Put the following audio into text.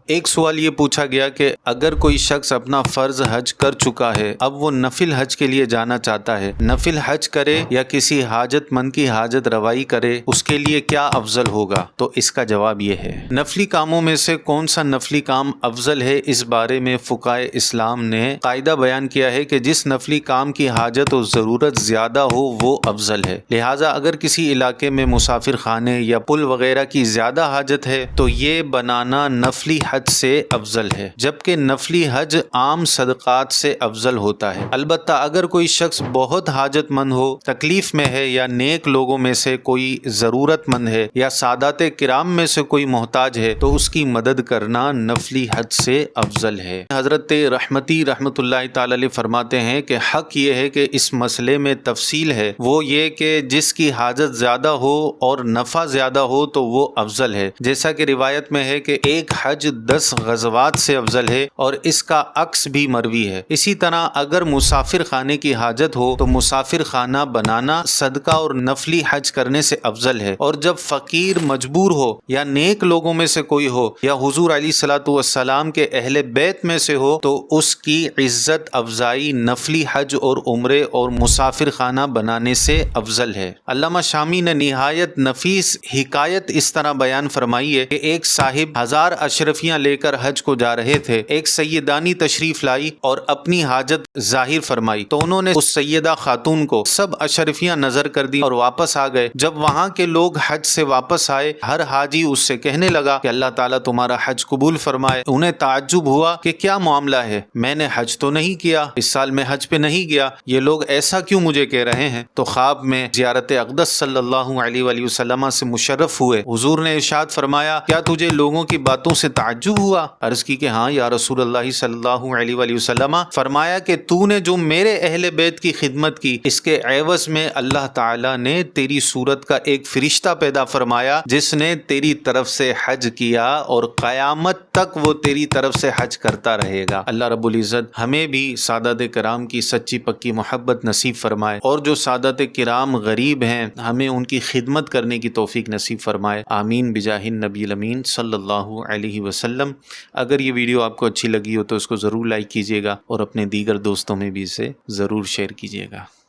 ایک سوال یہ پوچھا گیا کہ اگر کوئی شخص اپنا فرض حج کر چکا ہے، اب وہ نفل حج کے لیے جانا چاہتا ہے، نفل حج کرے یا کسی حاجت مند کی حاجت روائی کرے، اس کے لیے کیا افضل ہوگا؟ تو اس کا جواب یہ ہے، نفلی کاموں میں سے کون سا نفلی کام افضل ہے، اس بارے میں فقہائے اسلام نے قاعدہ بیان کیا ہے کہ جس نفلی کام کی حاجت و ضرورت زیادہ ہو وہ افضل ہے۔ لہٰذا اگر کسی علاقے میں مسافر خانے یا پل وغیرہ کی زیادہ حاجت ہے تو یہ بنانا نفلی حج سے افضل ہے، جبکہ نفلی حج عام صدقات سے افضل ہوتا ہے۔ البتہ اگر کوئی شخص بہت حاجت مند ہو، تکلیف میں ہے، یا نیک لوگوں میں سے کوئی ضرورت مند ہے، یا سادات کرام میں سے کوئی محتاج ہے، تو اس کی مدد کرنا نفلی حج سے افضل ہے۔ حضرت رحمتی رحمۃ اللہ تعالی علیہ فرماتے ہیں کہ حق یہ ہے کہ اس مسئلے میں تفصیل ہے، وہ یہ کہ جس کی حاجت زیادہ ہو اور نفع زیادہ ہو تو وہ افضل ہے، جیسا کہ روایت میں ہے کہ ایک حج 10 غزوات سے افضل ہے، اور اس کا عکس بھی مروی ہے۔ اسی طرح اگر مسافر خانے کی حاجت ہو تو مسافر خانہ بنانا صدقہ اور نفلی حج کرنے سے افضل ہے، اور جب فقیر مجبور ہو یا نیک لوگوں میں سے کوئی ہو یا حضور علیہ الصلوۃ والسلام کے اہل بیت میں سے ہو تو اس کی عزت افزائی نفلی حج اور عمرے اور مسافر خانہ بنانے سے افضل ہے۔ علامہ شامی نے نہایت نفیس حکایت اس طرح بیان فرمائی ہے کہ ایک صاحب 1000 اشرفیاں لے کر حج کو جا رہے تھے، ایک سیدانی تشریف لائی اور اپنی حاجت ظاہر فرمائی، تو انہوں نے اس سیدہ خاتون کو سب اشرفیاں نظر کر دی اور واپس آ گئے۔ جب وہاں کے لوگ حج سے واپس آئے، ہر حاجی اس سے کہنے لگا کہ اللہ تعالیٰ تمہارا حج قبول فرمائے۔ انہیں تعجب ہوا کہ کیا معاملہ ہے، میں نے حج تو نہیں کیا، اس سال میں حج پہ نہیں گیا، یہ لوگ ایسا کیوں مجھے کہہ رہے ہیں؟ تو خواب میں زیارت اقدس صلی اللہ علیہ وآلہ وسلم سے مشرف ہوئے۔ حضور نے ارشاد فرمایا، کیا تجھے لوگوں کی باتوں سے تعجب ہوا؟ عرض کی کہ ہاں یا رسول اللہ صلی اللہ علیہ وآلہ وسلم۔ فرمایا کہ تو نے جو میرے اہل بیت کی خدمت کی، اس کے عوض میں اللہ تعالیٰ نے تیری صورت کا ایک فرشتہ پیدا فرمایا جس نے تیری طرف سے حج کیا، اور قیامت تک وہ تیری طرف سے حج کرتا رہے گا۔ اللہ رب العزت ہمیں بھی سادات کرام کی سچی پکی محبت نصیب فرمائے، اور جو سادات کرام غریب ہیں ہمیں ان کی خدمت کرنے کی توفیق نصیب فرمائے، آمین بجاہ النبی الامین صلی اللہ علیہ وسلم۔ اگر یہ ویڈیو آپ کو اچھی لگی ہو تو اس کو ضرور لائک کیجیے گا، اور اپنے دیگر دوستوں میں بھی اسے ضرور شیئر کیجیے گا۔